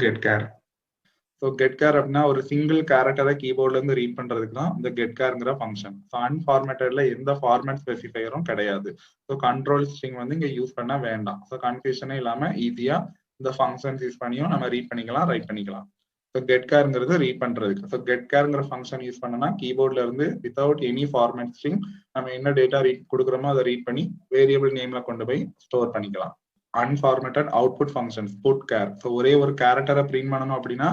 get char. So get care அப்படின்னா ஒரு single கேரக்டரை கீபோர்ட்ல இருந்து ரீட் பண்றதுக்கு தான் இந்த கெட் கேர்ங்கிற ஃபங்க்ஷன். ஸோ அன்ஃபார்மேட்டட்ல எந்த ஃபார்மேட் ஸ்பெசிஃபையரும் கிடையாது. ஸோ கண்ட்ரோல் ஸ்ட்ரிங் வந்து இங்க யூஸ் பண்ண வேண்டாம். ஸோ கன்ஃபியூஷனே இல்லாம ஈஸியா இந்த ஃபங்க்ஷன்ஸ் யூஸ் பண்ணியும் நம்ம ரீட் பண்ணிக்கலாம், ரைட் பண்ணிக்கலாம். ஸோ கெட் கேர்ங்கிறது ரீட் பண்றதுக்கு. ஸோ கெட் கேர்ங்கிற ஃபங்க்ஷன் யூஸ் பண்ணனா கீபோர்ட்ல இருந்து வித்தவுட் எனி ஃபார்மேட் ஸ்ட்ரிங் நம்ம என்ன டேட்டா ரீட் கொடுக்குறோமோ அதை ரீட் பண்ணி வேரியபிள் நேம்ல கொண்டு போய் ஸ்டோர் பண்ணிக்கலாம். அன்ஃபார்மேட்டட் அவுட்புட் ஃபங்க்ஷன்ஸ் புட்கேர். ஸோ ஒரே ஒரு கேரக்டரை பிரிண்ட் பண்ணணும் அப்படின்னா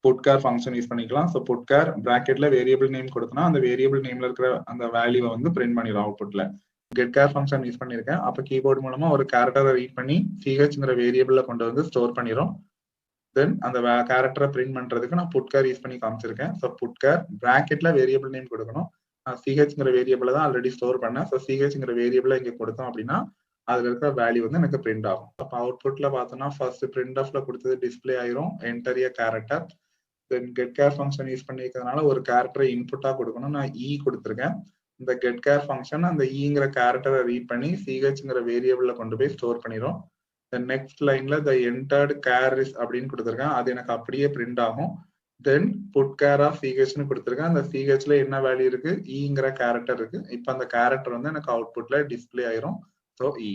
புட்கேர் ஃபங்க்ஷன் யூஸ் பண்ணிக்கலாம். ஸோ புட்கேர் பிராக்கெட்ல வேரியபிள் நேம் கொடுத்தனா அந்த வேரியபிள் நேம்ல இருக்கிற அந்த வேல்யூவை வந்து பிரிண்ட் பண்ணிடும் அவுட்புட்ல. கெட் கேர் ஃபங்க்ஷன் யூஸ் பண்ணியிருக்கேன். அப்போ கீபோர்டு மூலமா ஒரு கேரக்டரை ரீட் பண்ணி சிஹெச்ங்கிற வேரியபிள்ல கொண்டு வந்து ஸ்டோர் பண்ணிடும். தென் அந்த கேரக்டரை பிரிண்ட் பண்றதுக்கு நான் புட்கேர் யூஸ் பண்ணி காமிச்சிருக்கேன். ஸோ புட்கேர் பிராக்கெட்ல வேரியபிள் நேம் கொடுக்கணும். சிஹெச்ங்கிற வேரியபிளை தான் ஆல்ரெடி ஸ்டோர் பண்ணேன். ஸோ சிஹெச்ங்கிற வேரியபிளை இங்கே கொடுத்தோம் அப்படின்னா அதுல இருக்கிற வேல்யூ வந்து எனக்கு பிரிண்ட் ஆகும். அப்போ அவுட்புட்ல பார்த்தோம்னா ஃபர்ஸ்ட் பிரிண்ட் ஆஃப்ல கொடுத்தது டிஸ்பிளே ஆயிரும் enter a character. Then get char function use பண்ணிக்கிறதுனால ஒரு கேரக்டரை இன்புட்டா கொடுக்கணும். நான் இ கொடுத்துருக்கேன். இந்த கெட் கேர் ஃபங்க்ஷன் அந்த இங்கிற கேரக்டரை ரீட் பண்ணி சிஹெச்ங்கிற வேரியபிள்ல கொண்டு போய் ஸ்டோர் பண்ணிடும். தென் நெக்ஸ்ட் லைன்ல த என்டர்டு கேர் இஸ் அப்படின்னு கொடுத்துருக்கேன். அது எனக்கு அப்படியே பிரிண்ட் ஆகும். தென் புட் கேர் ஆஃப் சிஹெச்னு கொடுத்துருக்கேன். அந்த சிஹெச்ல என்ன வேல்யூ இருக்கு, இங்கிற கேரக்டர் இருக்கு. இப்போ அந்த கேரக்டர் வந்து எனக்கு அவுட்புட்ல டிஸ்பிளே ஆயிரும். ஸோ இ.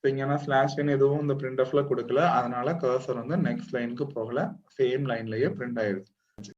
இங்கன்னா ஸ்லாஷ் n எதுவும் இந்த பிரிண்ட் ஆஃப்ல கொடுக்கல, அதனால கர்சர் வந்து நெக்ஸ்ட் லைனுக்கு போகல, சேம் லைன்லயே பிரிண்ட் ஆயிடுச்சு.